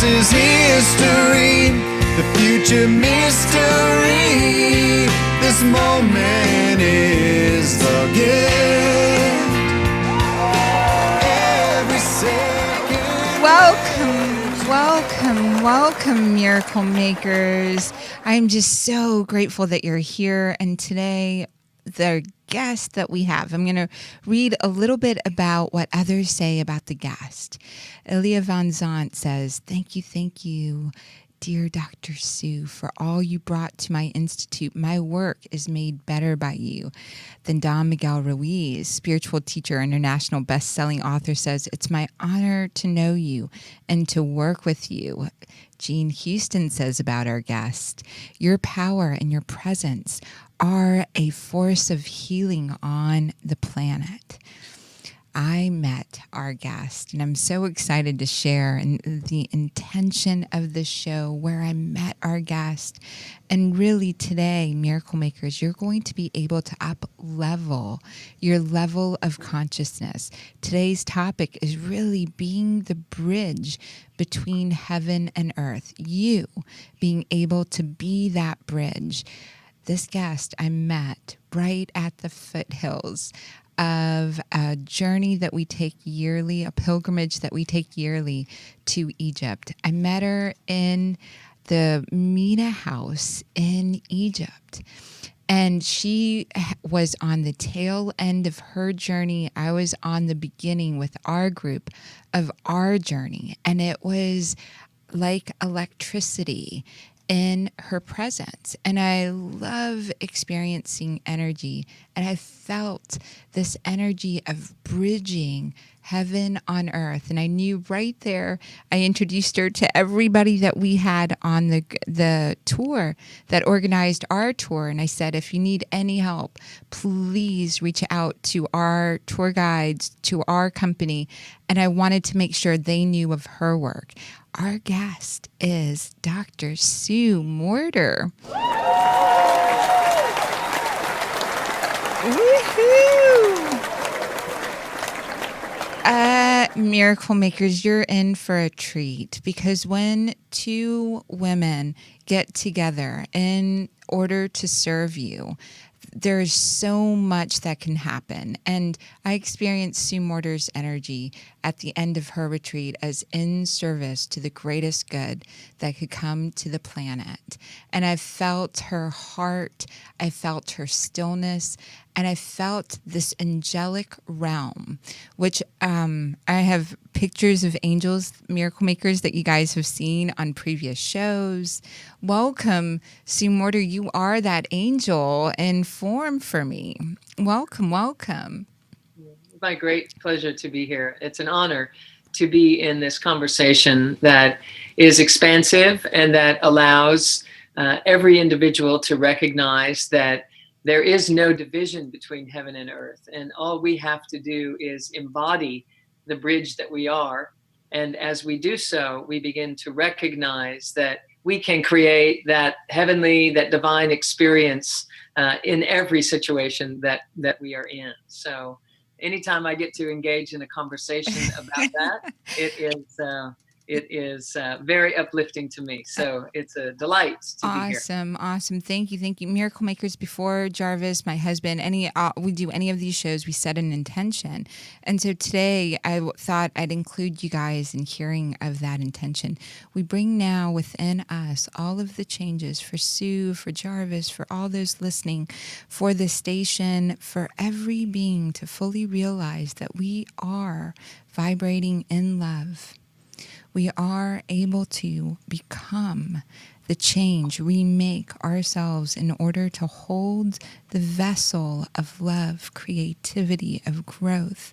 is history, the future mystery. This moment is the gift. Every second. Welcome, miracle makers. I'm just so grateful that you're here. And today, the guest that we have, I'm going to read a little bit about what others say about the guest. Elia Van Zant says, thank you, dear Dr. Sue, for all you brought to my institute. My work is made better by you. Then Don Miguel Ruiz, spiritual teacher, international best-selling author, says, it's my honor to know you and to work with you. Jean Houston says about our guest, your power and your presence are a force of healing on the planet. I met our guest, and I'm so excited to share the intention of the show, where I met our guest. And really today, Miracle Makers, you're going to be able to up-level your level of consciousness. Today's topic is really being the bridge between heaven and earth. You being able to be that bridge. This guest I met right at the foothills of a journey that we take yearly, a pilgrimage that we take yearly to Egypt. I met her in the Mina house in Egypt. And she was on the tail end of her journey. I was on the beginning with our group of our journey. And it was like electricity in her presence. And I love experiencing energy. And I felt this energy of bridging heaven on earth. And I knew right there, I introduced her to everybody that we had on the tour that organized our tour. And I said, if you need any help, please reach out to our tour guides, to our company. And I wanted to make sure they knew of her work. Our guest is Dr. Sue Morter. Woohoo! Miracle Makers, you're in for a treat, because when two women get together in order to serve you, there's so much that can happen. And I experienced Sue Morter's energy at the end of her retreat as in service to the greatest good that could come to the planet. And I felt her heart, I felt her stillness, and I felt this angelic realm, which I have pictures of angels, Miracle Makers, that you guys have seen on previous shows. Welcome, Sue Morter. You are that angel in form for me. Welcome. My great pleasure to be here. It's an honor to be in this conversation that is expansive and that allows every individual to recognize that there is no division between heaven and earth. And all we have to do is embody the bridge that we are. And as we do so, we begin to recognize that we can create that heavenly, that divine experience in every situation that we are in. So anytime I get to engage in a conversation about that, it is very uplifting to me. So it's a delight to be here. Awesome. Thank you. Miracle Makers, before Jarvis, my husband, we do any of these shows, we set an intention. And so today I thought I'd include you guys in hearing of that intention. We bring now within us all of the changes for Sue, for Jarvis, for all those listening, for the station, for every being to fully realize that we are vibrating in love. We are able to become the change we make ourselves in order to hold the vessel of love, creativity, of growth,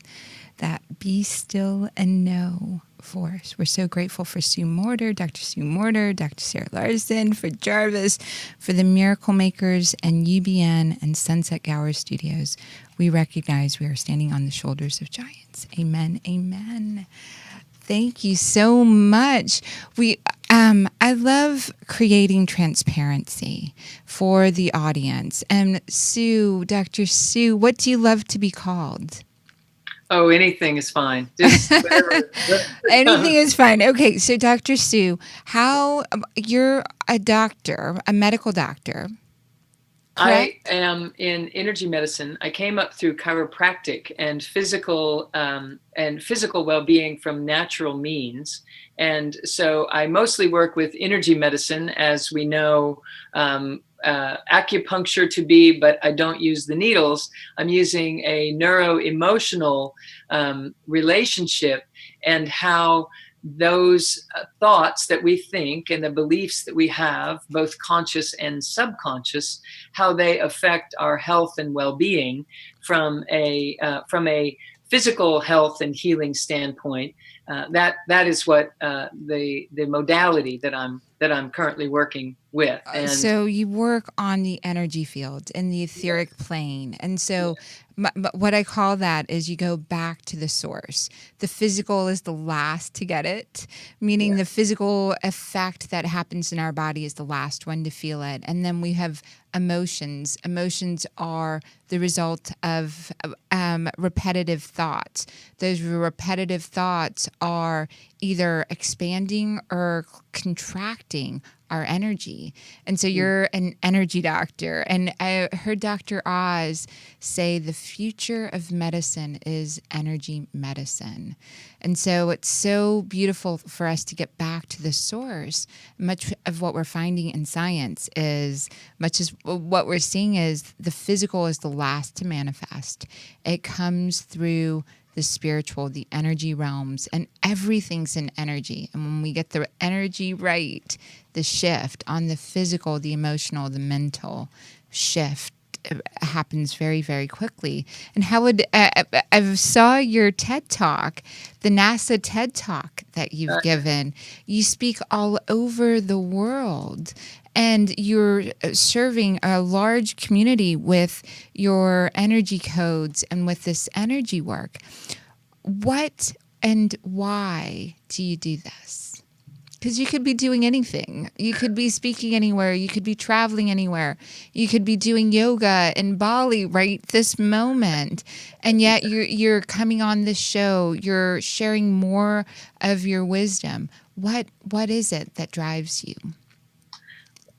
that be still and know force. We're so grateful for Sue Morter, Dr. Sue Morter, Dr. Sarah Larsen, for Jarvis, for the Miracle Makers and UBN and Sunset Gower Studios. We recognize we are standing on the shoulders of giants. Amen. Thank you so much. I love creating transparency for the audience. And Sue, Dr. Sue, what do you love to be called? Oh, anything is fine. Just whatever. Anything is fine. Okay, so Dr. Sue, how you're a doctor, a medical doctor, I correct? am in energy medicine. I came up through chiropractic and physical well-being from natural means, and so I mostly work with energy medicine, as we know acupuncture to be, but I don't use the needles. I'm using a neuro-emotional relationship, and how those thoughts that we think and the beliefs that we have, both conscious and subconscious, how they affect our health and well-being from a physical health and healing standpoint. That is what the modality that I'm currently working with. And So you work on the energy field in the etheric plane. And so what I call that is you go back to the source. The physical is the last to get it, meaning the physical effect that happens in our body is the last one to feel it. And then we have emotions. Emotions are the result of repetitive thoughts. Those repetitive thoughts are either expanding or contracting our energy. And so you're an energy doctor. And I heard Dr. Oz say the future of medicine is energy medicine. And so it's so beautiful for us to get back to the source. Much of what we're finding in science is, much as what we're seeing is, the physical is the last to manifest. It comes through the spiritual, the energy realms, and everything's in energy. And when we get the energy right, the shift on the physical, the emotional, the mental shift happens very, very quickly. And how would I saw your TED Talk, the NASA TED Talk that you've given. You speak all over the world, and you're serving a large community with your energy codes and with this energy work. What and why do you do this? Because you could be doing anything. You could be speaking anywhere. You could be traveling anywhere. You could be doing yoga in Bali right this moment. And yet you're coming on this show. You're sharing more of your wisdom. What is it that drives you?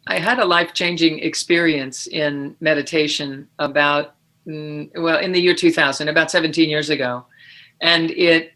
I had a life-changing experience in meditation about, in the year 2000, about 17 years ago. And it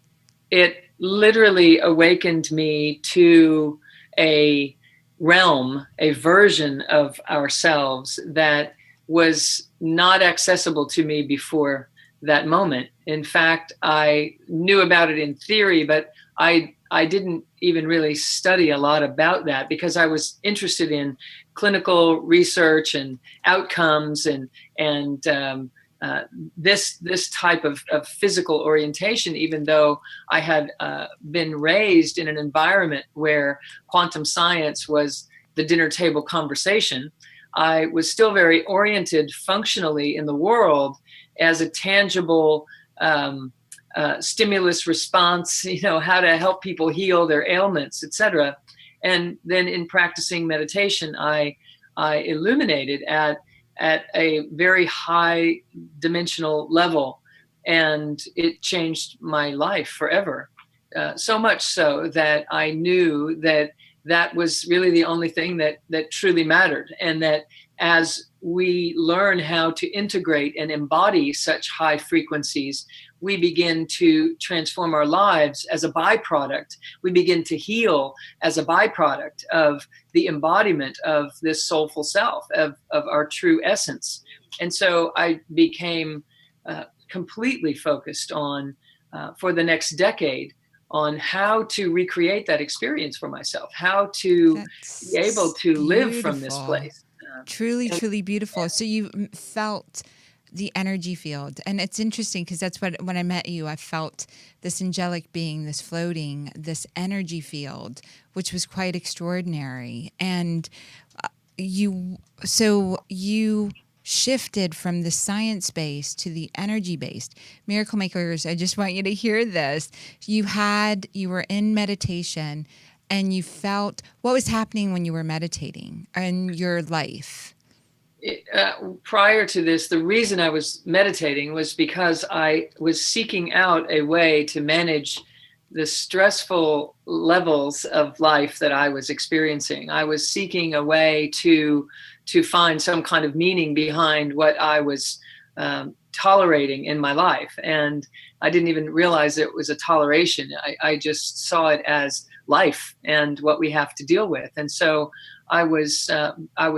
literally awakened me to a realm, a version of ourselves that was not accessible to me before that moment. In fact, I knew about it in theory, but I didn't even really study a lot about that, because I was interested in clinical research and outcomes and this type of physical orientation, even though I had been raised in an environment where quantum science was the dinner table conversation. I was still very oriented functionally in the world as a tangible stimulus response, how to help people heal their ailments, etc. And then in practicing meditation, I illuminated at a very high dimensional level, and it changed my life forever. So much so that I knew that was really the only thing that truly mattered, and that as we learn how to integrate and embody such high frequencies, we begin to transform our lives as a byproduct. We begin to heal as a byproduct of the embodiment of this soulful self, of our true essence. And so I became completely focused on, for the next decade, on how to recreate that experience for myself, how to be able to live from this place. Truly, truly beautiful. So you felt the energy field. And it's interesting because that's what, when I met you, I felt this angelic being, this floating, this energy field, which was quite extraordinary. And you shifted from the science-based to the energy-based. Miracle Makers, I just want you to hear this. You were in meditation and you felt what was happening when you were meditating in your life. Prior to this, the reason I was meditating was because I was seeking out a way to manage the stressful levels of life that I was experiencing. I was seeking a way to find some kind of meaning behind what I was tolerating in my life. And I didn't even realize it was a toleration. I just saw it as life and what we have to deal with. And so I was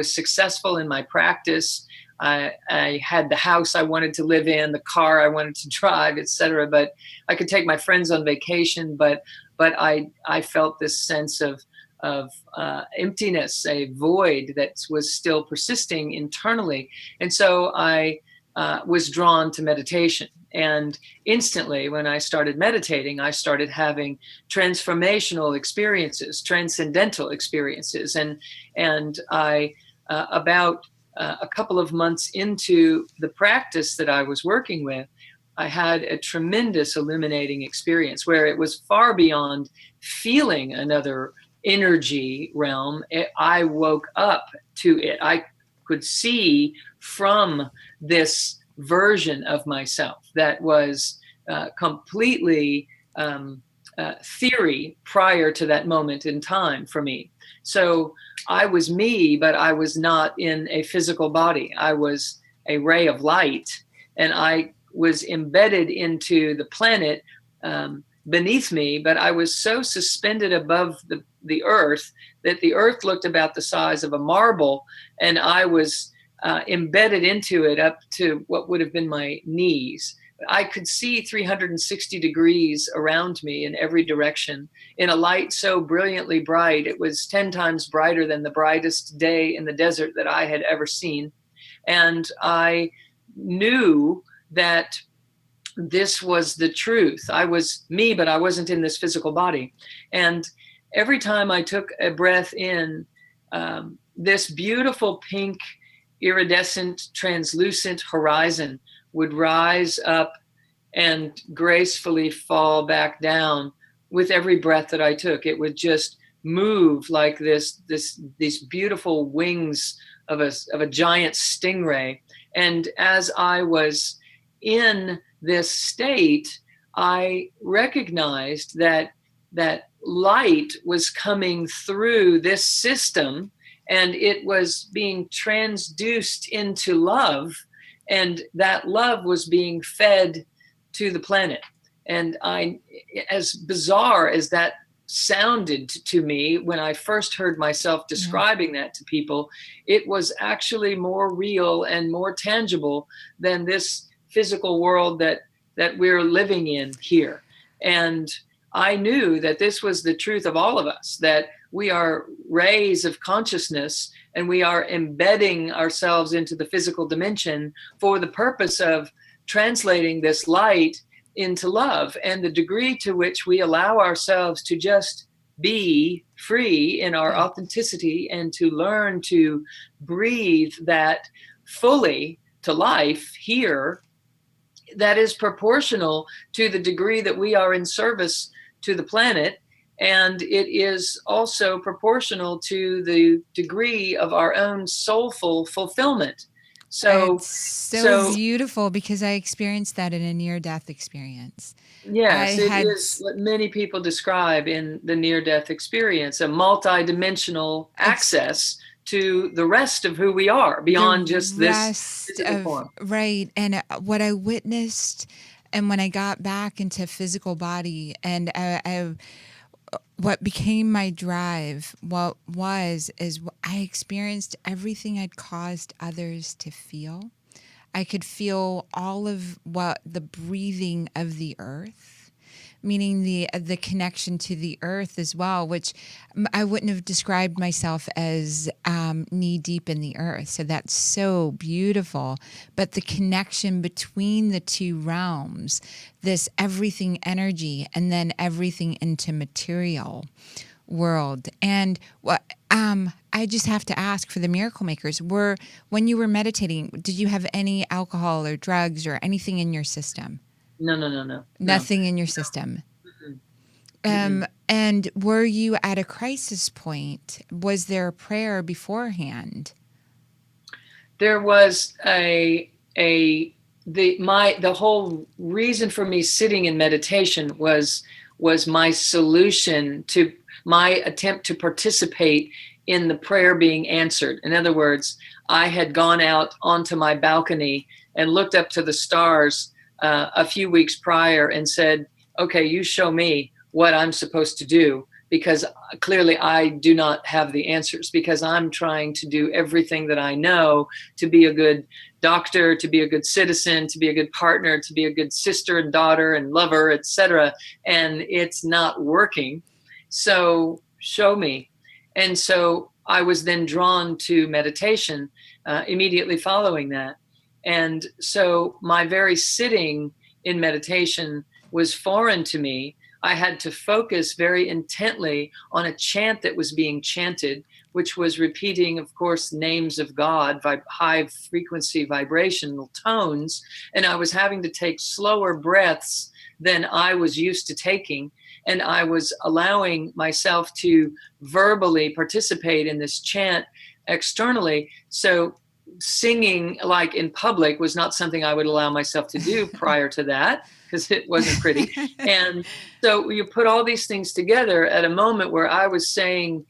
successful in my practice. I had the house I wanted to live in, the car I wanted to drive, etc. But I could take my friends on vacation. But I felt this sense of emptiness, a void that was still persisting internally. And so I was drawn to meditation. And instantly, when I started meditating, I started having transformational experiences, transcendental experiences. And I, about a couple of months into the practice that I was working with, I had a tremendous illuminating experience where it was far beyond feeling another energy realm. I woke up to it. I could see from this version of myself that was completely theory prior to that moment in time for me. So I was me, but I was not in a physical body. I was a ray of light, and I was embedded into the planet beneath me, but I was so suspended above the earth that the earth looked about the size of a marble, and I was embedded into it up to what would have been my knees. I could see 360 degrees around me in every direction in a light so brilliantly bright. It was 10 times brighter than the brightest day in the desert that I had ever seen. And I knew that this was the truth. I was me, but I wasn't in this physical body. And every time I took a breath in, this beautiful pink, iridescent, translucent horizon would rise up and gracefully fall back down with every breath that I took. It would just move like these beautiful wings of a giant stingray. And as I was in this state, I recognized that light was coming through this system, and it was being transduced into love, and that love was being fed to the planet. And as bizarre as that sounded to me when I first heard myself describing that to people, it was actually more real and more tangible than this physical world that we're living in here. And I knew that this was the truth of all of us, that we are rays of consciousness, and we are embedding ourselves into the physical dimension for the purpose of translating this light into love. And the degree to which we allow ourselves to just be free in our authenticity and to learn to breathe that fully to life here, that is proportional to the degree that we are in service to the planet. And it is also proportional to the degree of our own soulful fulfillment. So it's so beautiful, because I experienced that in a near-death experience. Yes, it is what many people describe in the near-death experience, a multi-dimensional access to the rest of who we are beyond just this physical form. Right. And what I witnessed, and when I got back into physical body, and what became my drive, is I experienced everything I'd caused others to feel. I could feel all of what the breathing of the earth, meaning the connection to the earth as well, which I wouldn't have described myself as knee deep in the earth. So that's so beautiful. But the connection between the two realms, this everything energy and then everything into material world. And what I just have to ask for the miracle makers, when you were meditating, did you have any alcohol or drugs or anything in your system? No. Nothing in your system. And were you at a crisis point? Was there a prayer beforehand? there was the whole reason for me sitting in meditation was my solution to my attempt to participate in the prayer being answered. In other words, I had gone out onto my balcony and looked up to the stars a few weeks prior and said, okay, you show me what I'm supposed to do, because clearly I do not have the answers, because I'm trying to do everything that I know to be a good doctor, to be a good citizen, to be a good partner, to be a good sister and daughter and lover, etc. And it's not working. So show me. And so I was then drawn to meditation immediately following that. And so my very sitting in meditation was foreign to me. I had to focus very intently on a chant that was being chanted, which was repeating, of course, names of God, high frequency vibrational tones. And I was having to take slower breaths than I was used to taking. And I was allowing myself to verbally participate in this chant externally. So singing like in public was not something I would allow myself to do prior to that, because it wasn't pretty. And so you put all these things together at a moment where I was saying,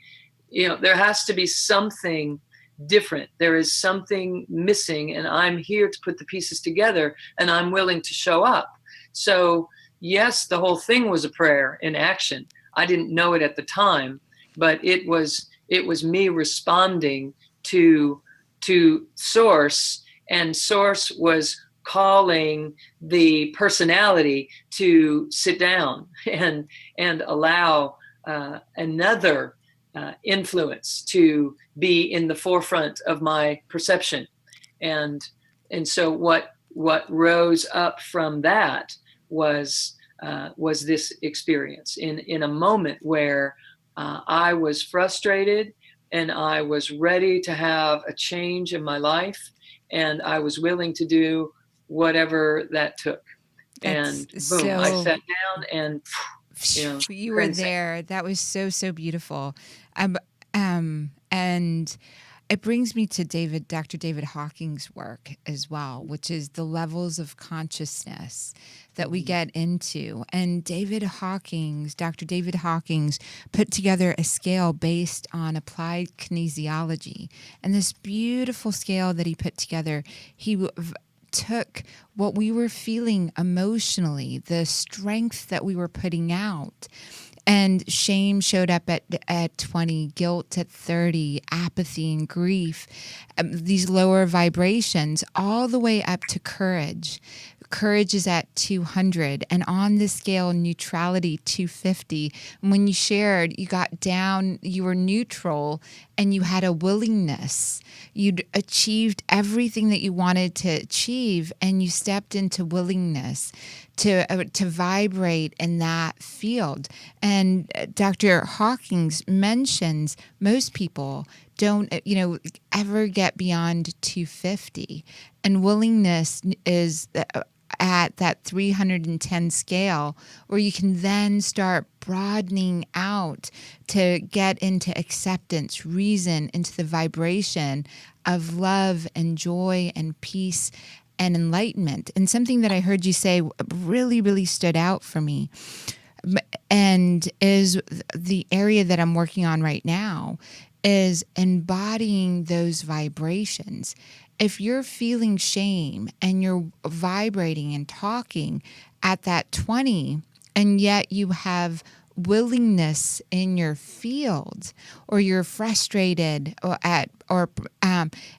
there has to be something different. There is something missing, and I'm here to put the pieces together, and I'm willing to show up. So yes, the whole thing was a prayer in action. I didn't know it at the time, but it was me responding to Source, and Source was calling the personality to sit down and allow another influence to be in the forefront of my perception. And so what rose up from that was this experience in a moment where I was frustrated and I was ready to have a change in my life, and I was willing to do whatever that took. And boom, I sat down and you were there. That was so beautiful. And it brings me to Dr. David Hawking's work as well, which is the levels of consciousness that we get into. And Dr. David Hawking's put together a scale based on applied kinesiology. And this beautiful scale that he put together, he took what we were feeling emotionally, the strength that we were putting out. And shame showed up at 20, guilt at 30, apathy and grief, these lower vibrations, all the way up to courage. Courage is at 200, and on the scale, neutrality 250. And when you shared, you got down, you were neutral, and you had a willingness. You'd achieved everything that you wanted to achieve, and you stepped into willingness to vibrate in that field. And Dr. Hawkins mentions most people don't, ever get beyond 250. And willingness is at that 310 scale, where you can then start broadening out to get into acceptance, reason, into the vibration of love and joy and peace and enlightenment. And something that I heard you say really, really stood out for me, and is the area that I'm working on right now, is embodying those vibrations. If you're feeling shame and you're vibrating and talking at that 20, and yet you have willingness in your field, or you're frustrated or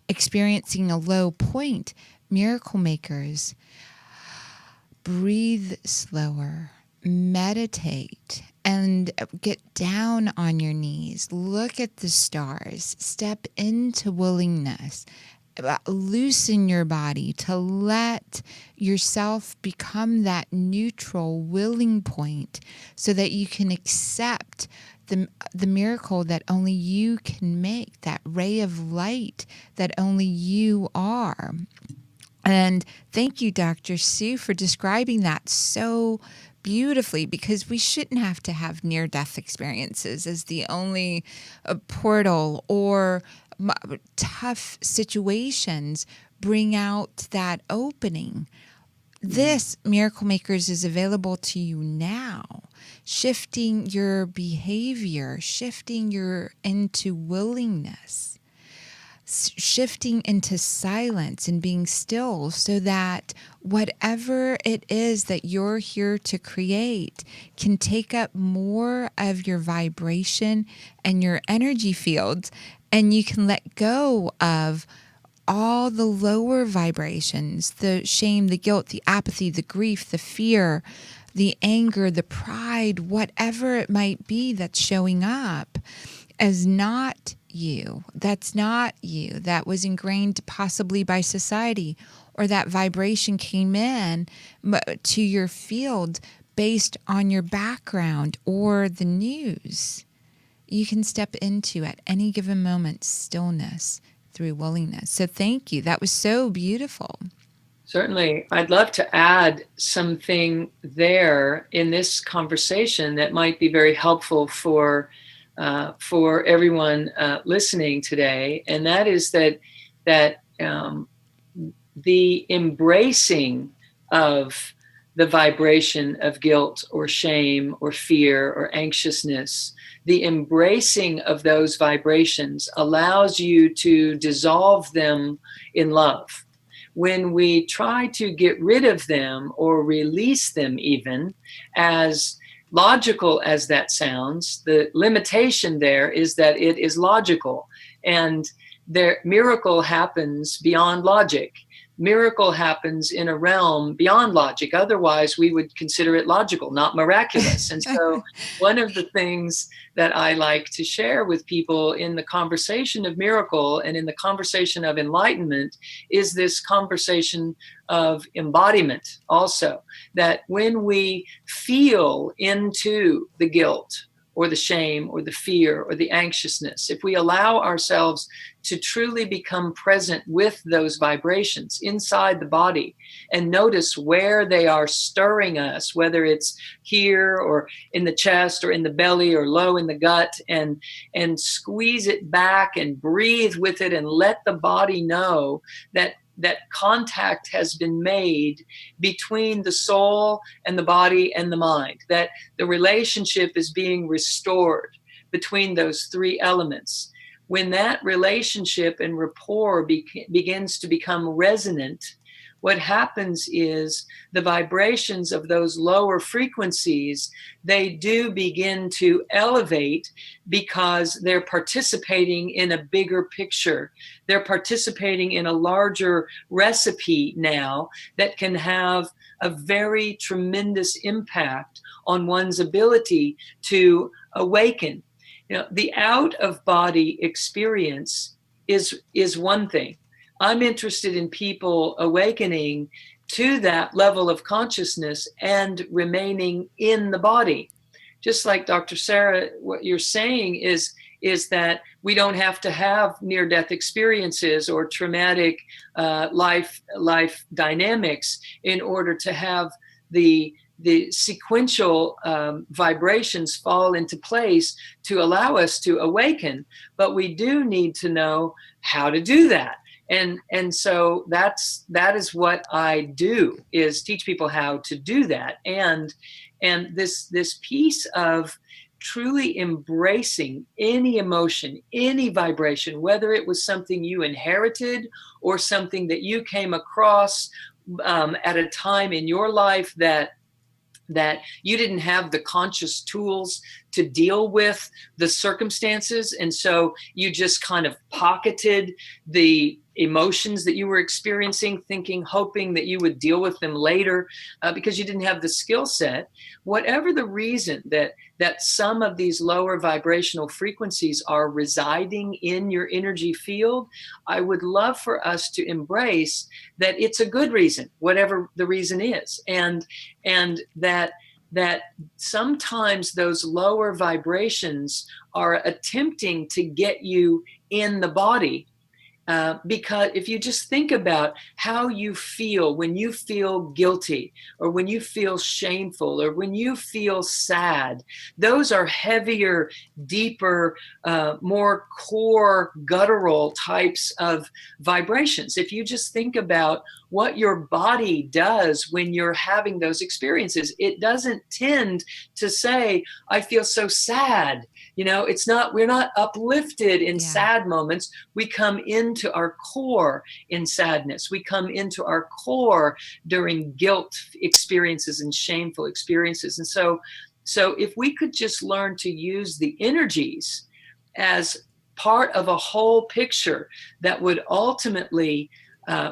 experiencing a low point, miracle makers, breathe slower, meditate, and get down on your knees. Look at the stars. Step into willingness. Loosen your body to let yourself become that neutral willing point, so that you can accept the miracle that only you can make, that ray of light that only you are. And thank you, Dr. Sue, for describing that so beautifully, because we shouldn't have to have near-death experiences as the only portal or tough situations bring out that opening. This, Miracle Makers, is available to you now. Shifting your behavior, shifting your into willingness, shifting into silence and being still, so that whatever it is that you're here to create can take up more of your vibration and your energy fields, and you can let go of all the lower vibrations, the shame, the guilt, the apathy, the grief, the fear, the anger, the pride, whatever it might be that's showing up as not you. That's not you. That was ingrained possibly by society, or that vibration came in to your field based on your background or the news. You can step into at any given moment stillness through willingness. So thank you. That was so beautiful. Certainly. I'd love to add something there in this conversation that might be very helpful for everyone listening today, and that is that the embracing of the vibration of guilt or shame or fear or anxiousness, the embracing of those vibrations allows you to dissolve them in love. When we try to get rid of them or release them, even as logical as that sounds, the limitation there is that it is logical, and miracle happens beyond logic. Miracle happens in a realm beyond logic. Otherwise, we would consider it logical, not miraculous. And so one of the things that I like to share with people in the conversation of miracle and in the conversation of enlightenment is this conversation of embodiment also. That when we feel into the guilt or the shame or the fear or the anxiousness, if we allow ourselves to truly become present with those vibrations inside the body and notice where they are stirring us, whether it's here or in the chest or in the belly or low in the gut, and squeeze it back and breathe with it and let the body know that contact has been made between the soul and the body and the mind, that the relationship is being restored between those three elements. When that relationship and rapport begins to become resonant, what happens is the vibrations of those lower frequencies, they do begin to elevate because they're participating in a bigger picture. They're participating in a larger recipe now that can have a very tremendous impact on one's ability to awaken. You know, the out of body experience is one thing. I'm interested in people awakening to that level of consciousness and remaining in the body. Just like Dr. Sarah, what you're saying is that we don't have to have near-death experiences or traumatic life dynamics in order to have the sequential vibrations fall into place to allow us to awaken. But we do need to know how to do that. And so that is what I do, is teach people how to do that. And this piece of truly embracing any emotion, any vibration, whether it was something you inherited or something that you came across at a time in your life that you didn't have the conscious tools to deal with the circumstances. And so you just kind of pocketed the emotions that you were experiencing, hoping that you would deal with them later because you didn't have the skill set. Whatever the reason that some of these lower vibrational frequencies are residing in your energy field, I would love for us to embrace that it's a good reason, whatever the reason is. And that sometimes those lower vibrations are attempting to get you in the body. Because if you just think about how you feel when you feel guilty, or when you feel shameful, or when you feel sad, those are heavier, deeper, more core, guttural types of vibrations. If you just think about what your body does when you're having those experiences, it doesn't tend to say, I feel so sad. It's not, we're not uplifted in sad moments. We come into our core in sadness. We come into our core during guilt experiences and shameful experiences. And so if we could just learn to use the energies as part of a whole picture that would ultimately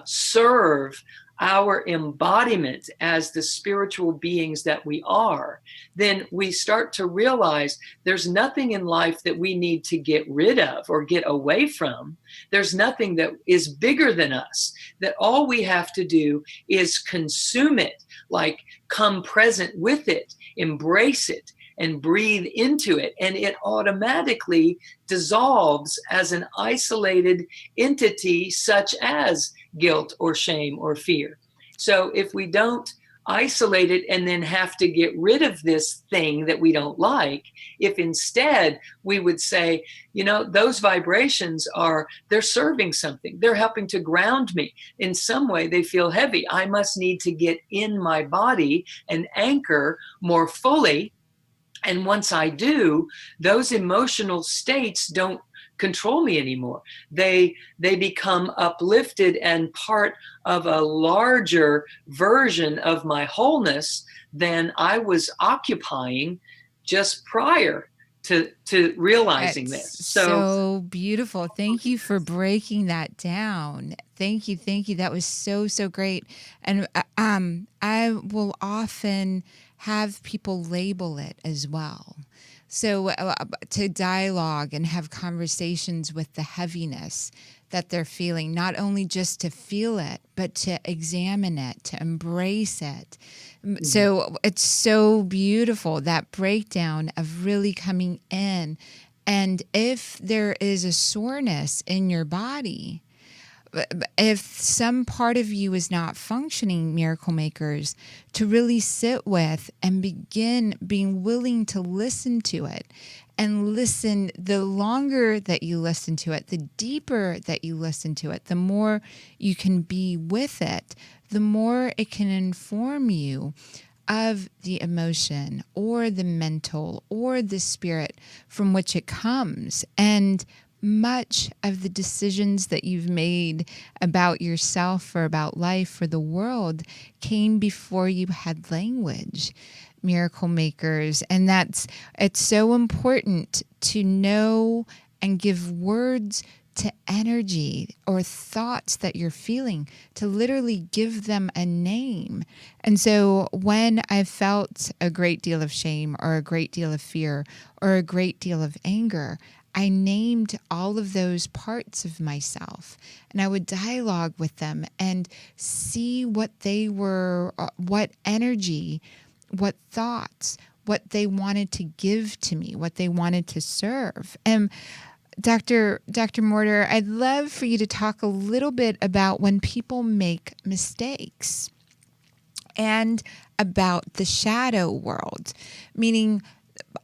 serve our embodiment as the spiritual beings that we are, then we start to realize there's nothing in life that we need to get rid of or get away from. There's nothing that is bigger than us, that all we have to do is consume it, like come present with it, embrace it, and breathe into it, and it automatically dissolves as an isolated entity, such as guilt or shame or fear. So if we don't isolate it and then have to get rid of this thing that we don't like, if instead we would say, those vibrations they're serving something, they're helping to ground me in some way, they feel heavy, I must need to get in my body and anchor more fully. And once I do, those emotional states don't control me anymore. They become uplifted and part of a larger version of my wholeness than I was occupying just prior to realizing this. So beautiful. Thank you for breaking that down. Thank you. That was so great. And I will often have people label it as well. So to dialogue and have conversations with the heaviness that they're feeling, not only just to feel it, but to examine it, to embrace it. Mm-hmm. So it's so beautiful, that breakdown of really coming in. And if there is a soreness in your body, if some part of you is not functioning, miracle makers, to really sit with and begin being willing to listen to it. And listen, the longer that you listen to it, the deeper that you listen to it, the more you can be with it, the more it can inform you of the emotion or the mental or the spirit from which it comes. And much of the decisions that you've made about yourself or about life or the world came before you had language, miracle makers. And it's so important to know and give words to energy or thoughts that you're feeling, to literally give them a name. And so when I felt a great deal of shame or a great deal of fear or a great deal of anger, I named all of those parts of myself, and I would dialogue with them and see what they were, what energy, what thoughts, what they wanted to give to me, what they wanted to serve. And Dr. Morter, I'd love for you to talk a little bit about when people make mistakes and about the shadow world, meaning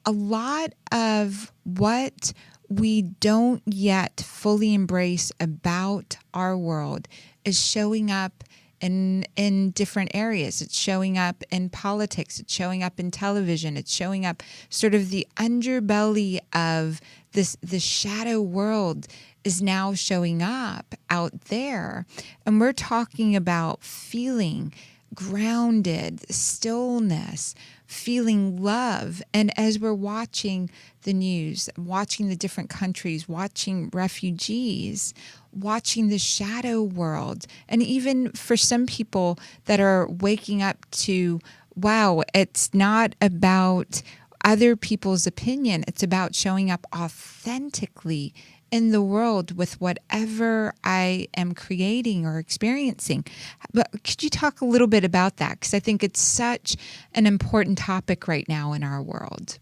a lot of what we don't yet fully embrace about our world is showing up in different areas. It's showing up in politics. It's showing up in television. It's showing up sort of the underbelly of the shadow world is now showing up out there. And we're talking about feeling grounded, stillness, feeling love. And as we're watching the news, watching the different countries, watching refugees, watching the shadow world, and even for some people that are waking up to, wow, it's not about other people's opinion. It's about showing up authentically in the world with whatever I am creating or experiencing. But could you talk a little bit about that? Because I think it's such an important topic right now in our world.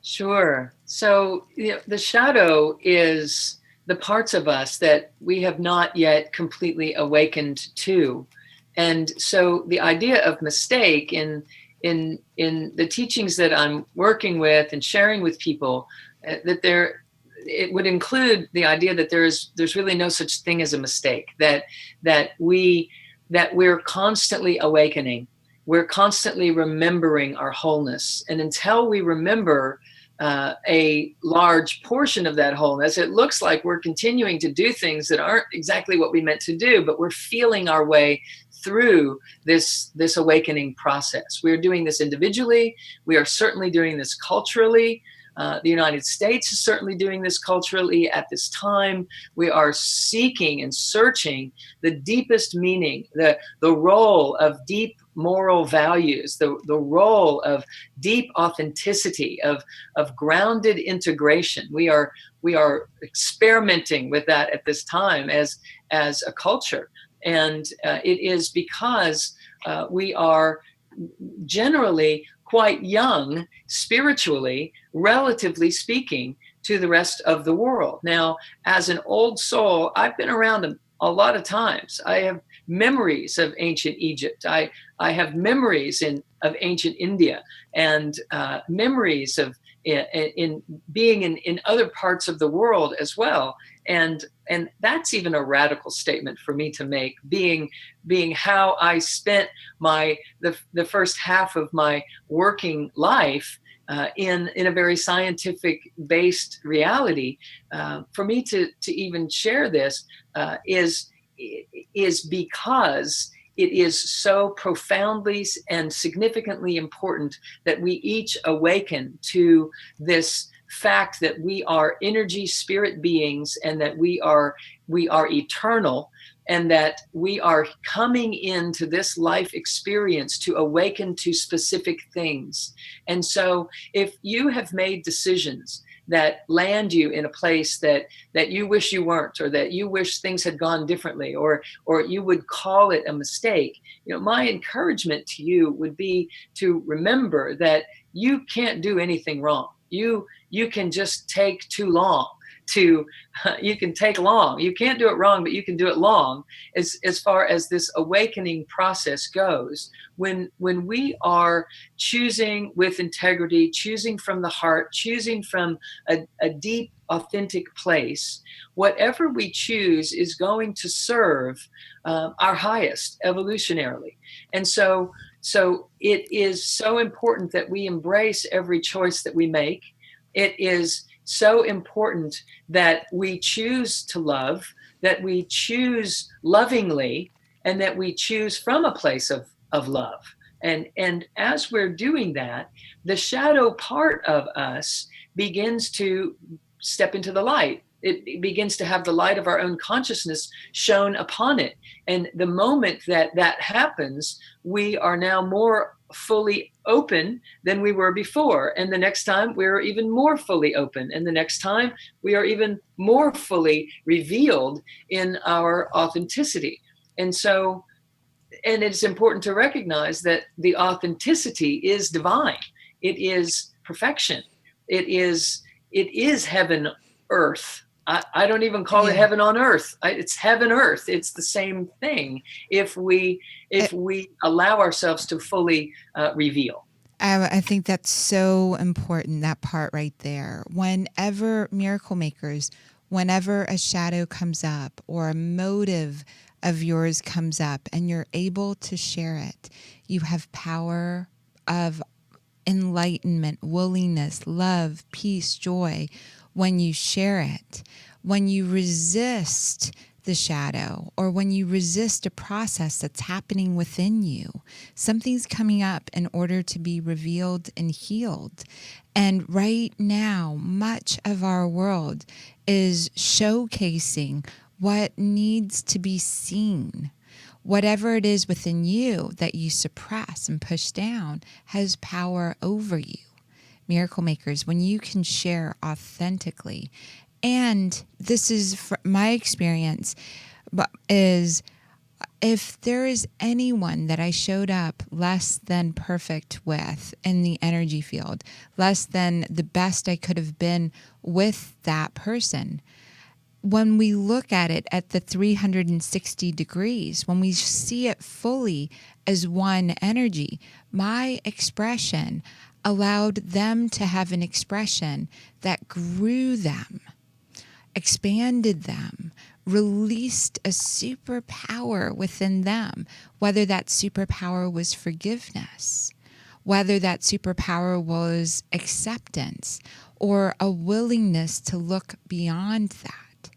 Sure. So the shadow is the parts of us that we have not yet completely awakened to. And so the idea of mistake in the teachings that I'm working with and sharing with people, it would include the idea that there's really no such thing as a mistake, that we're constantly awakening, we're constantly remembering our wholeness, and until we remember a large portion of that wholeness, it looks like we're continuing to do things that aren't exactly what we meant to do, but we're feeling our way through this awakening process. We're doing this individually. We are certainly doing this culturally. The United States is certainly doing this culturally at this time. We are seeking and searching the deepest meaning, the role of deep moral values, the role of deep authenticity, of grounded integration. We are experimenting with that at this time as a culture. And it is because we are generally quite young spiritually, relatively speaking, to the rest of the world. Now, as an old soul, I've been around a lot of times. I have memories of ancient Egypt. I have memories of ancient India, and memories of in being in other parts of the world as well. And that's even a radical statement for me to make, being how I spent the first half of my working life in a very scientific based reality. For me to even share this is because it is so profoundly and significantly important that we each awaken to this fact that we are energy spirit beings, and that we are eternal, and that we are coming into this life experience to awaken to specific things. And so if you have made decisions that land you in a place that you wish you weren't, or that you wish things had gone differently, or you would call it a mistake, my encouragement to you would be to remember that you can't do anything wrong. You can just take too long. You can take long. You can't do it wrong, but you can do it long. As far as this awakening process goes, when we are choosing with integrity, choosing from the heart, choosing from a deep, authentic place, whatever we choose is going to serve our highest evolutionarily. And so it is so important that we embrace every choice that we make. It is so important that we choose to love, that we choose lovingly, and that we choose from a place of love. And as we're doing that, the shadow part of us begins to step into the light. It begins to have the light of our own consciousness shone upon it. And the moment that happens, we are now more fully open than we were before. And the next time we're even more fully open. And the next time we are even more fully revealed in our authenticity. And so, and it's important to recognize that the authenticity is divine. It is perfection. It is heaven, earth. I don't even call it heaven on earth. It's heaven, earth. It's the same thing if we allow ourselves to fully reveal. I think that's so important, that part right there. Whenever miracle makers, whenever a shadow comes up or a motive of yours comes up and you're able to share it, you have power of enlightenment, willingness, love, peace, joy. When you share it, when you resist the shadow, or when you resist a process that's happening within you, something's coming up in order to be revealed and healed. And right now, much of our world is showcasing what needs to be seen. Whatever it is within you that you suppress and push down has power over you. Miracle makers, when you can share authentically, and this is my experience, is if there is anyone that I showed up less than perfect with in the energy field, less than the best I could have been with that person, when we look at it at the 360 degrees, when we see it fully as one energy, my expression allowed them to have an expression that grew them, expanded them, released a superpower within them, whether that superpower was forgiveness, whether that superpower was acceptance, or a willingness to look beyond that.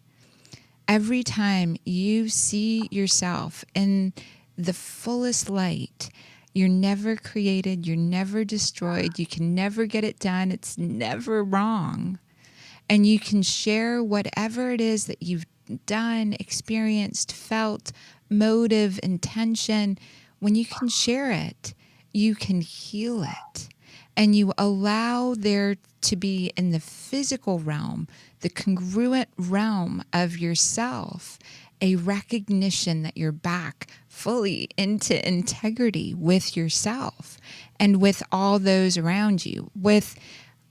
Every time you see yourself in the fullest light, you're never created, you're never destroyed, you can never get it done, it's never wrong. And you can share whatever it is that you've done, experienced, felt, motive, intention. When you can share it, you can heal it. And you allow there to be in the physical realm, the congruent realm of yourself, a recognition that you're back fully into integrity with yourself and with all those around you, with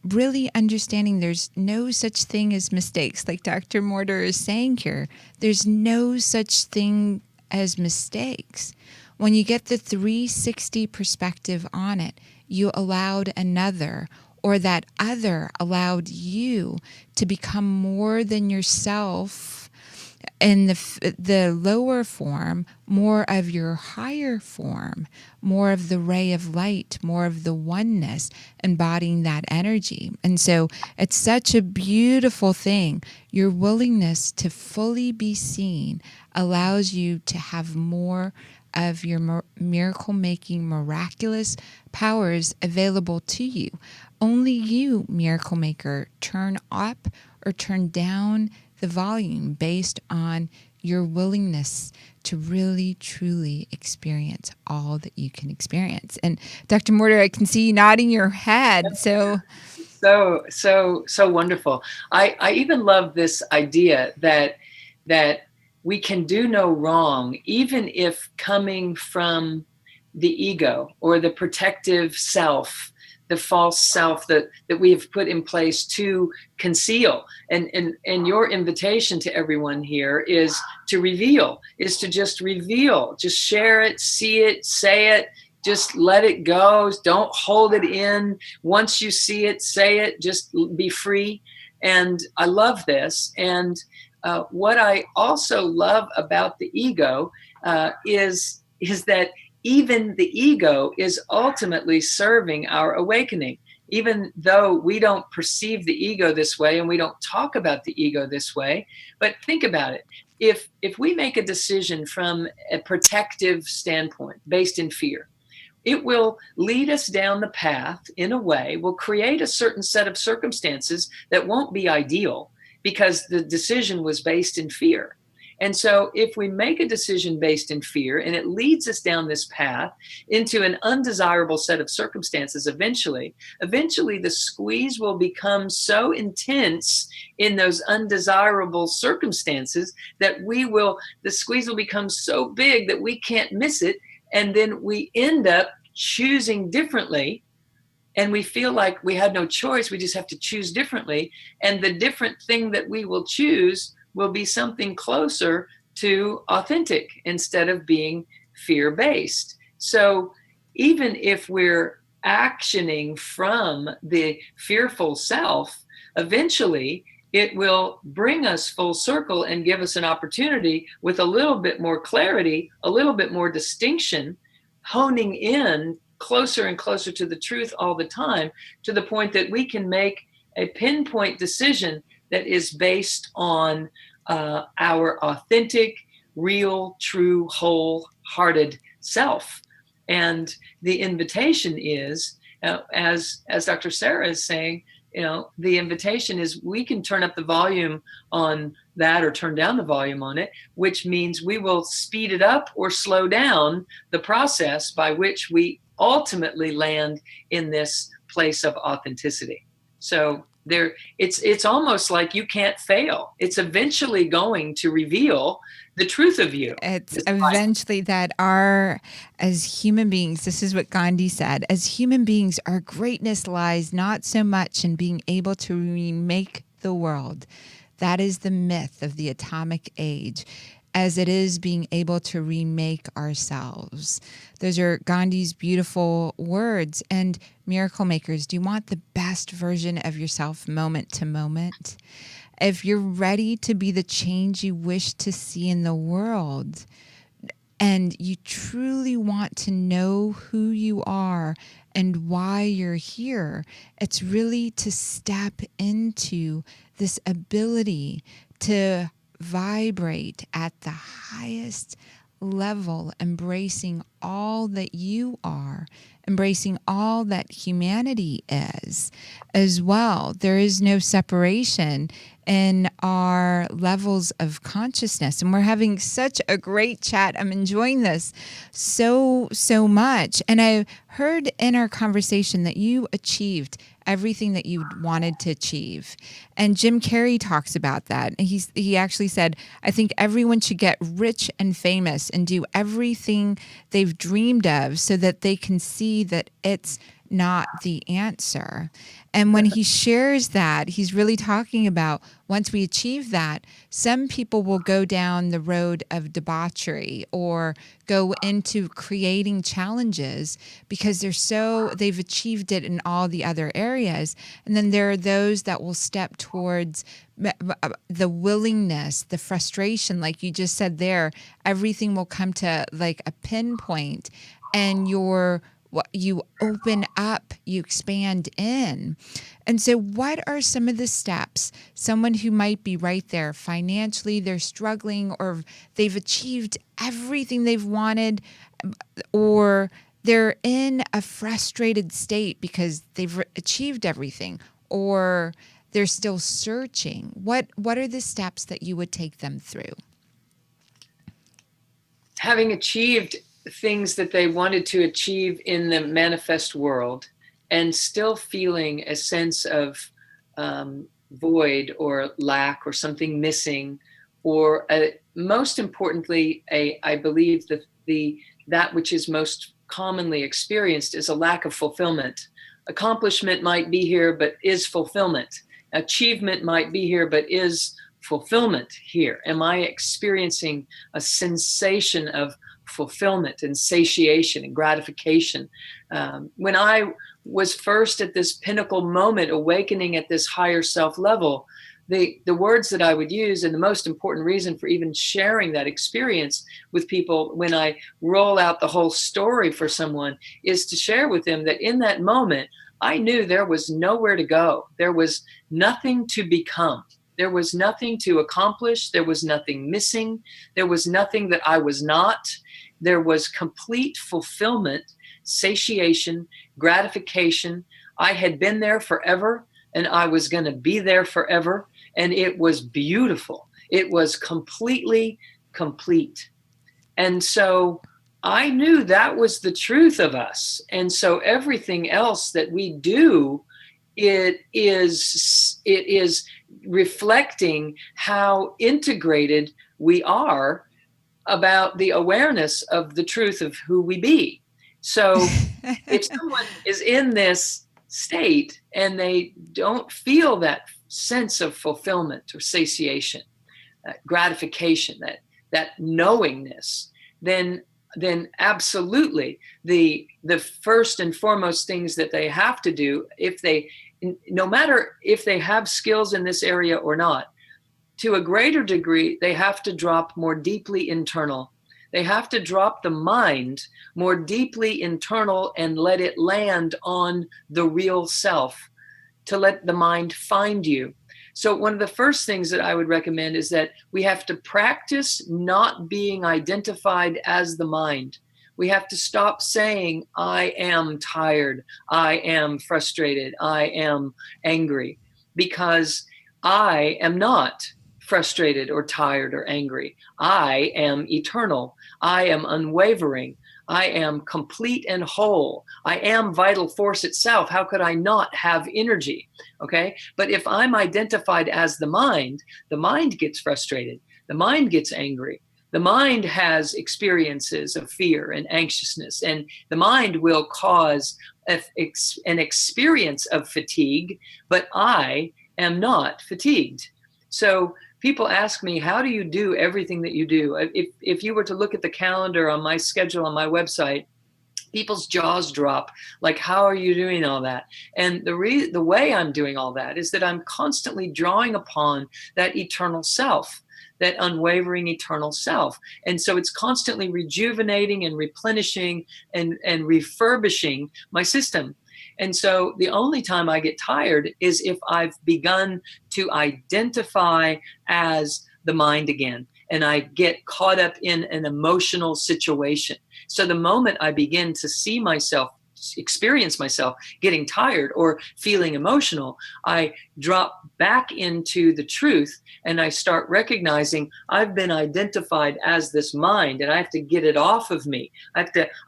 really understanding there's no such thing as mistakes. Like Dr. Morter is saying here, there's no such thing as mistakes. When you get the 360 perspective on it, you allowed another, or that other allowed you to become more than yourself in the lower form, more of your higher form, more of the ray of light, more of the oneness, embodying that energy. And so it's such a beautiful thing. Your willingness to fully be seen allows you to have more of your miracle-making, miraculous powers available to you. Only you, miracle maker, turn up or turn down the volume based on your willingness to really, truly experience all that you can experience. And Dr. Morter, I can see you nodding your head. So wonderful. I even love this idea that we can do no wrong, even if coming from the ego or the protective self, the false self that we have put in place to conceal. And your invitation to everyone here is to reveal, is to just reveal, just share it, see it, say it, just let it go. Don't hold it in. Once you see it, say it, just be free. And I love this. And what I also love about the ego is that even the ego is ultimately serving our awakening, even though we don't perceive the ego this way and we don't talk about the ego this way. But think about it. If we make a decision from a protective standpoint based in fear, it will lead us down the path in a way, will create a certain set of circumstances that won't be ideal because the decision was based in fear. And so if we make a decision based in fear and it leads us down this path into an undesirable set of circumstances, eventually the squeeze will become so intense in those undesirable circumstances that the squeeze will become so big that we can't miss it. And then we end up choosing differently. And we feel like we had no choice. We just have to choose differently. And the different thing that we will choose will be something closer to authentic instead of being fear-based. So even if we're actioning from the fearful self, eventually it will bring us full circle and give us an opportunity with a little bit more clarity, a little bit more distinction, honing in closer and closer to the truth all the time, to the point that we can make a pinpoint decision that is based on our authentic, real, true, wholehearted self. And the invitation is, as Dr. Sarah is saying, the invitation is we can turn up the volume on that or turn down the volume on it, which means we will speed it up or slow down the process by which we ultimately land in this place of authenticity. So it's almost like you can't fail. It's eventually going to reveal the truth of you. It's eventually that as human beings, this is what Gandhi said, as human beings, our greatness lies not so much in being able to remake the world. That is the myth of the atomic age, as it is being able to remake ourselves. Those are Gandhi's beautiful words. And miracle makers, do you want the best version of yourself moment to moment? If you're ready to be the change you wish to see in the world, and you truly want to know who you are and why you're here, it's really to step into this ability to vibrate at the highest level, embracing all that you are, embracing all that humanity is as well. There is no separation in our levels of consciousness. And we're having such a great chat. I'm enjoying this so much. And I heard in our conversation that you achieved everything that you wanted to achieve. And Jim Carrey talks about that. And he actually said, I think everyone should get rich and famous and do everything they've dreamed of so that they can see that it's not the answer. And when he shares that, he's really talking about once we achieve that, some people will go down the road of debauchery or go into creating challenges because they've achieved it in all the other areas. And then there are those that will step towards the willingness, the frustration, like you just said there, everything will come to like a pinpoint, and you open up, you expand in. And so what are some of the steps? Someone who might be right there financially, they're struggling, or they've achieved everything they've wanted, or they're in a frustrated state because they've achieved everything, or they're still searching. What are the steps that you would take them through? Having achieved things that they wanted to achieve in the manifest world and still feeling a sense of void or lack or something missing, or most importantly, I believe that which is most commonly experienced is a lack of fulfillment. Accomplishment might be here, but is fulfillment? Achievement might be here, but is fulfillment here? Am I experiencing a sensation of fulfillment and satiation and gratification? When I was first at this pinnacle moment, awakening at this higher self level, the words that I would use, and the most important reason for even sharing that experience with people when I roll out the whole story for someone, is to share with them that in that moment, I knew there was nowhere to go. There was nothing to become. There was nothing to accomplish. There was nothing missing. There was nothing that I was not. There was complete fulfillment, satiation, gratification. I had been there forever, and I was going to be there forever. And it was beautiful. It was completely complete. And so I knew that was the truth of us. And so everything else that we do, it is reflecting how integrated we are about the awareness of the truth of who we be. So if someone is in this state and they don't feel that sense of fulfillment or satiation, gratification, that knowingness, then absolutely the first and foremost things that they have to do, no matter if they have skills in this area or not, to a greater degree, they have to drop more deeply internal. They have to drop the mind more deeply internal and let it land on the real self, to let the mind find you. So one of the first things that I would recommend is that we have to practice not being identified as the mind. We have to stop saying, I am tired, I am frustrated, I am angry, because I am not frustrated or tired or angry. I am eternal. I am unwavering. I am complete and whole. I am vital force itself. How could I not have energy? Okay. But if I'm identified as the mind gets frustrated. The mind gets angry. The mind has experiences of fear and anxiousness, and the mind will cause an experience of fatigue, but I am not fatigued. So people ask me, how do you do everything that you do? If you were to look at the calendar on my schedule on my website, people's jaws drop. Like, how are you doing all that? And the way I'm doing all that is that I'm constantly drawing upon that eternal self, that unwavering eternal self. And so it's constantly rejuvenating and replenishing and refurbishing my system. And so the only time I get tired is if I've begun to identify as the mind again, and I get caught up in an emotional situation. So the moment I begin to see myself, experience myself getting tired or feeling emotional, I drop back into the truth and I start recognizing I've been identified as this mind and I have to get it off of me.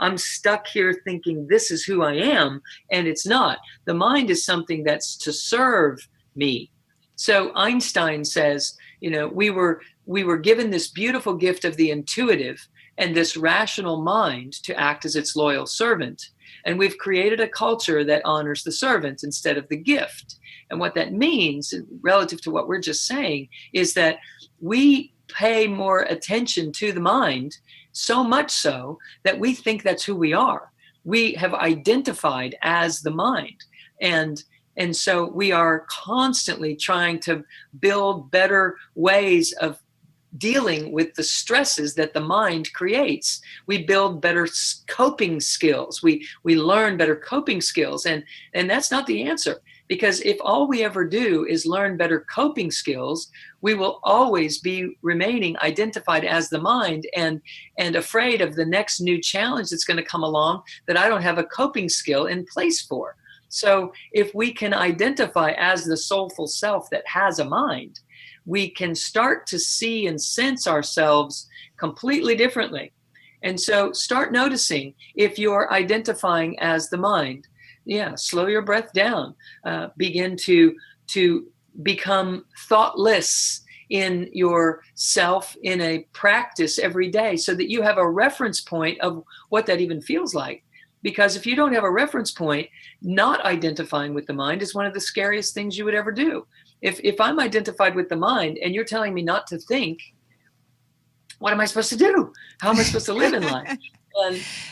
I'm stuck here thinking this is who I am, and it's not. The mind is something that's to serve me. So Einstein says, we were given this beautiful gift of the intuitive and this rational mind to act as its loyal servant. And we've created a culture that honors the servant instead of the gift. And what that means, relative to what we're just saying, is that we pay more attention to the mind, so much so that we think that's who we are. We have identified as the mind. And so we are constantly trying to build better ways of dealing with the stresses that the mind creates. We build better coping skills. We learn better coping skills. And that's not the answer. Because if all we ever do is learn better coping skills, we will always be remaining identified as the mind and afraid of the next new challenge that's going to come along that I don't have a coping skill in place for. So if we can identify as the soulful self that has a mind, we can start to see and sense ourselves completely differently. And so start noticing if you're identifying as the mind. Yeah, slow your breath down. Begin to become thoughtless in yourself in a practice every day so that you have a reference point of what that even feels like. Because if you don't have a reference point, not identifying with the mind is one of the scariest things you would ever do. If I'm identified with the mind and you're telling me not to think, what am I supposed to do? How am I supposed to live in life?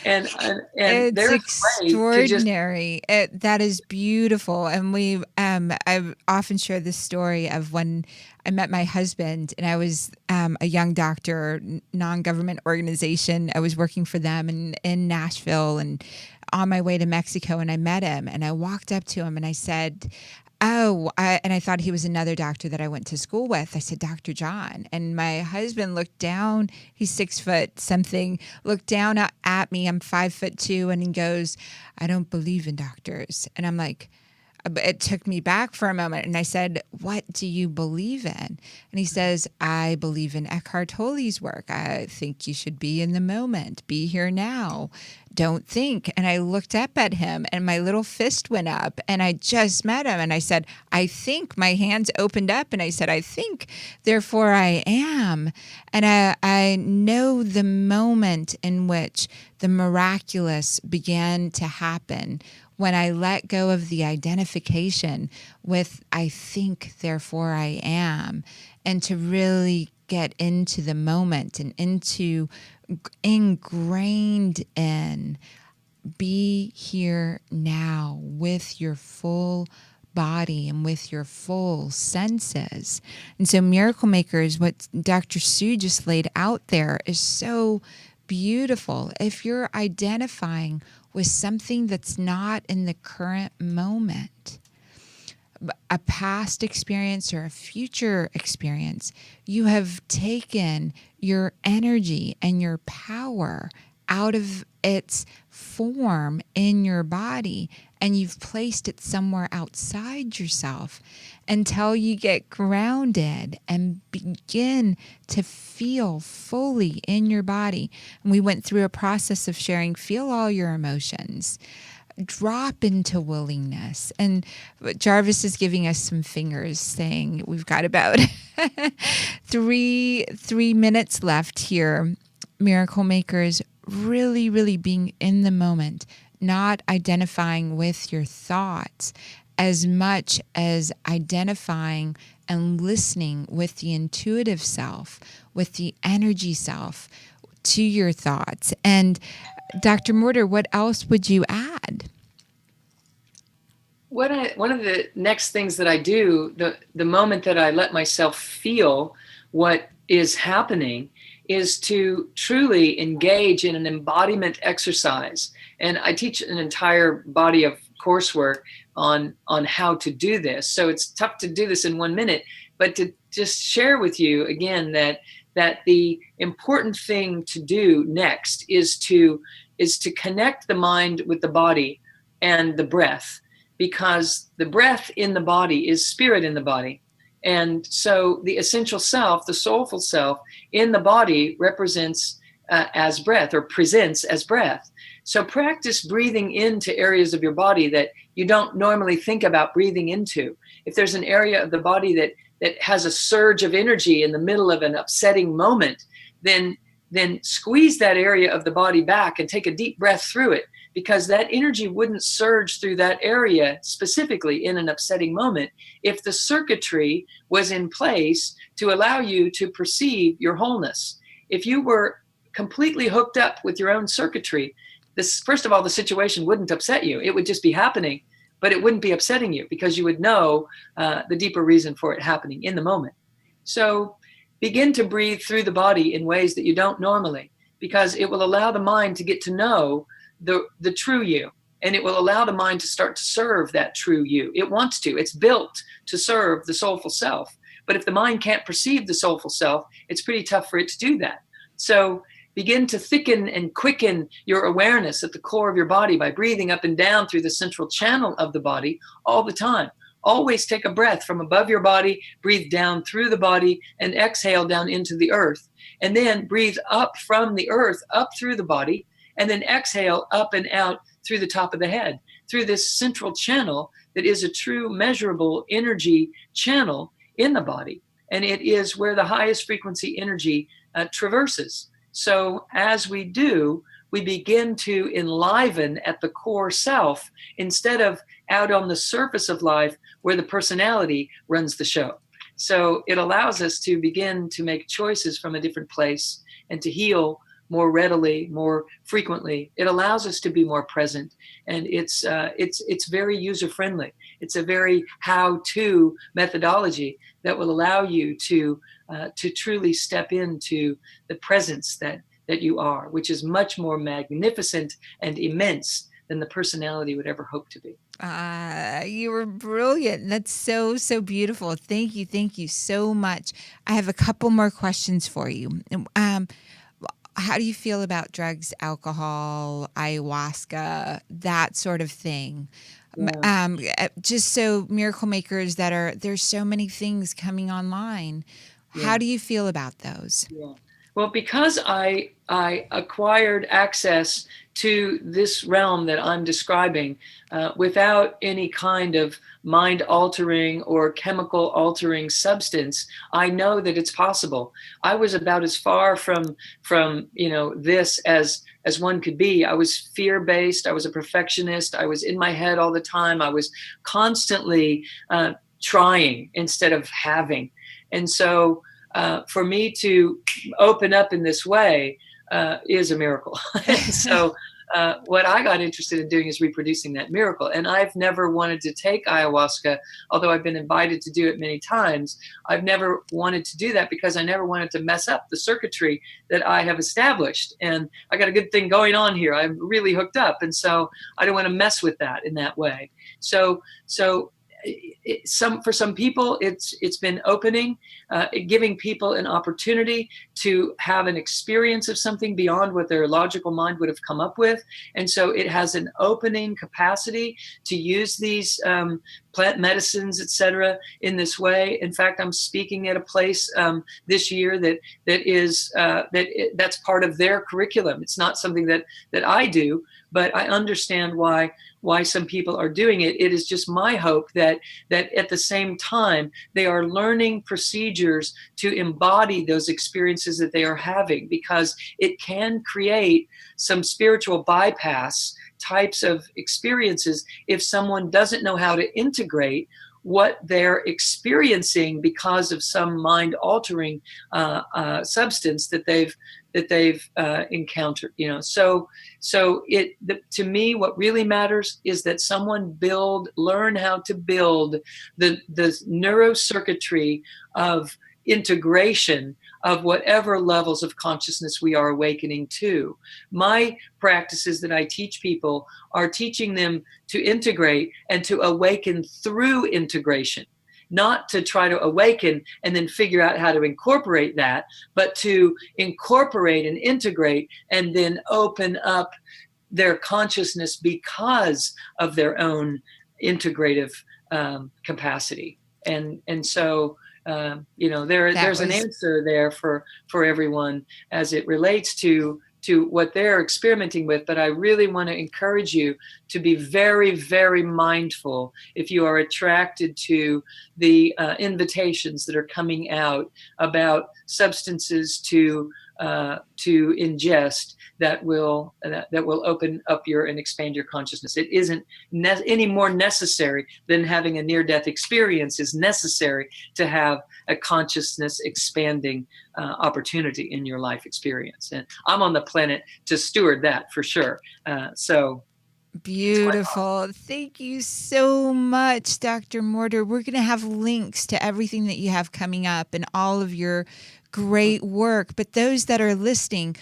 And It's there's extraordinary. That is beautiful. And I've often shared this story of when I met my husband and I was a young doctor, non-government organization. I was working for them in Nashville and on my way to Mexico, and I met him and I walked up to him and I said, and I thought he was another doctor that I went to school with. I said, Dr. John. And my husband looked down. He's 6 foot something, looked down at me. I'm 5'2", and he goes, I don't believe in doctors. And I'm like, it took me back for a moment. And I said, what do you believe in? And he says, I believe in Eckhart Tolle's work. I think you should be in the moment, be here now. Don't think. And I looked up at him and my little fist went up and I just met him. And I said, I think. My hands opened up and I said, I think, therefore I am. And I know the moment in which the miraculous began to happen when I let go of the identification with I think, therefore I am, and to really get into the moment and into ingrained in be here now with your full body and with your full senses. And so Miracle Makers, what Dr. Sue just laid out there is so beautiful. If you're identifying with something that's not in the current moment, a past experience or a future experience, you have taken your energy and your power out of its form in your body and you've placed it somewhere outside yourself until you get grounded and begin to feel fully in your body. And we went through a process of sharing, feel all your emotions, drop into willingness. And Jarvis is giving us some fingers saying we've got about three minutes left here. Miracle Makers, really, really being in the moment, not identifying with your thoughts as much as identifying and listening with the intuitive self, with the energy self to your thoughts. And Dr. Morter, what else would you add? One of the next things that I do, the moment that I let myself feel what is happening, is to truly engage in an embodiment exercise. And I teach an entire body of coursework on how to do this. So it's tough to do this in 1 minute, but to just share with you again that the important thing to do next is to connect the mind with the body and the breath, because the breath in the body is spirit in the body. And so the essential self, the soulful self in the body represents as breath, or presents as breath. So practice breathing into areas of your body that you don't normally think about breathing into. If there's an area of the body that has a surge of energy in the middle of an upsetting moment, then squeeze that area of the body back and take a deep breath through it, because that energy wouldn't surge through that area specifically in an upsetting moment if the circuitry was in place to allow you to perceive your wholeness. If you were completely hooked up with your own circuitry, first of all, the situation wouldn't upset you. It would just be happening, but it wouldn't be upsetting you because you would know the deeper reason for it happening in the moment. So begin to breathe through the body in ways that you don't normally, because it will allow the mind to get to know the true you, and it will allow the mind to start to serve that true you. It wants to. It's built to serve the soulful self. But if the mind can't perceive the soulful self, it's pretty tough for it to do that. So begin to thicken and quicken your awareness at the core of your body by breathing up and down through the central channel of the body all the time. Always take a breath from above your body, breathe down through the body, and exhale down into the earth. And then breathe up from the earth, up through the body, and then exhale up and out through the top of the head, through this central channel that is a true measurable energy channel in the body. And it is where the highest frequency energy traverses. So as we do, we begin to enliven at the core self instead of out on the surface of life where the personality runs the show. So it allows us to begin to make choices from a different place and to heal more readily, more frequently. It allows us to be more present, and it's very user friendly. It's a very how-to methodology that will allow you to truly step into the presence that you are, which is much more magnificent and immense than the personality would ever hope to be. You were brilliant. That's so, so beautiful. Thank you. Thank you so much. I have a couple more questions for you. How do you feel about drugs, alcohol, ayahuasca, that sort of thing? Yeah. Just so miracle makers there's so many things coming online. Yeah. How do you feel about those? Yeah. Well, because I acquired access to this realm that I'm describing without any kind of mind-altering or chemical-altering substance, I know that it's possible. I was about as far from this as one could be. I was fear-based. I was a perfectionist. I was in my head all the time. I was constantly trying instead of having. And so for me to open up in this way is a miracle. So what I got interested in doing is reproducing that miracle. And I've never wanted to take ayahuasca, although I've been invited to do it many times. I've never wanted to do that because I never wanted to mess up the circuitry that I have established. And I got a good thing going on here. I'm really hooked up. And so I don't want to mess with that in that way. So for some people, it's been opening, giving people an opportunity to have an experience of something beyond what their logical mind would have come up with. And so it has an opening capacity to use these plant medicines, etc., in this way. In fact, I'm speaking at a place this year that's part of their curriculum. It's not something that I do, but I understand why some people are doing it. It is just my hope that at the same time they are learning procedures to embody those experiences that they are having, because it can create some spiritual bypass types of experiences if someone doesn't know how to integrate what they're experiencing because of some mind-altering substance that they've encountered. So to me, what really matters is that someone learn how to build the neurocircuitry of integration of whatever levels of consciousness we are awakening to. My practices that I teach people are teaching them to integrate and to awaken through integration. Not to try to awaken and then figure out how to incorporate that, but to incorporate and integrate and then open up their consciousness because of their own integrative capacity. And so there's an answer there for everyone as it relates to what they're experimenting with. But I really want to encourage you to be very, very mindful if you are attracted to the invitations that are coming out about substances to ingest that will open up and expand your consciousness. It isn't any more necessary than having a near-death experience is necessary to have a consciousness expanding opportunity in your life experience. And I'm on the planet to steward that for sure. So beautiful. Thank you so much, Dr. Morter. We're going to have links to everything that you have coming up and all of your great work. But those that are listening,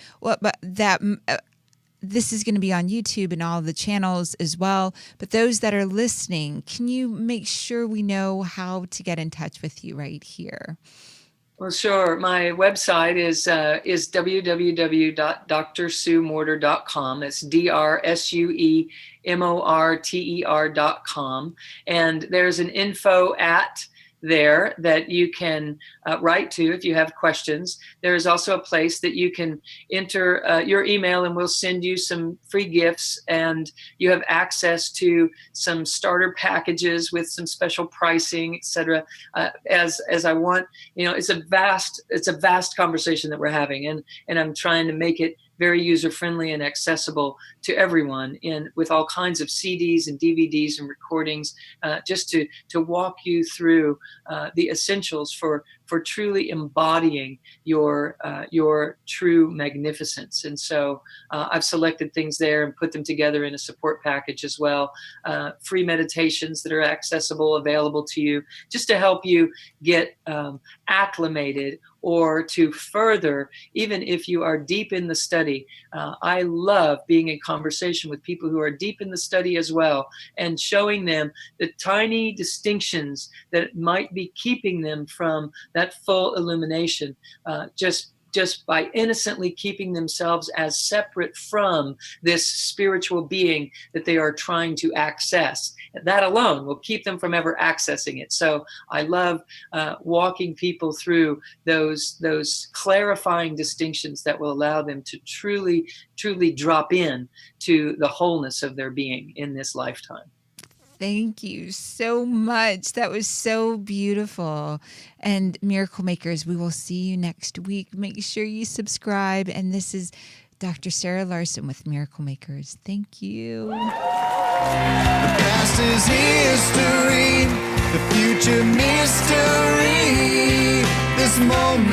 this is going to be on YouTube and all the channels as well. But those that are listening, can you make sure we know how to get in touch with you right here? Well, sure. My website is www.drsuemorter.com. That's DRSUEMORTER.com. And there's an info at there that you can write to if you have questions. There is also a place that you can enter your email and we'll send you some free gifts, and you have access to some starter packages with some special pricing, etc. As I want, it's a vast conversation that we're having, and I'm trying to make it very user-friendly and accessible to everyone with all kinds of CDs and DVDs and recordings, just to walk you through the essentials for truly embodying your true magnificence. And so I've selected things there and put them together in a support package as well. Free meditations that are accessible, available to you, just to help you get acclimated, or to further, even if you are deep in the study. I love being in conversation with people who are deep in the study as well, and showing them the tiny distinctions that might be keeping them from that full illumination, just by innocently keeping themselves as separate from this spiritual being that they are trying to access. That alone will keep them from ever accessing it. So I love walking people through those clarifying distinctions that will allow them to truly, truly drop in to the wholeness of their being in this lifetime. Thank you so much. That was so beautiful. And Miracle Makers, we will see you next week. Make sure you subscribe. And this is Dr. Sarah Larsen with Miracle Makers. Thank you. The past is history, the future mystery. This moment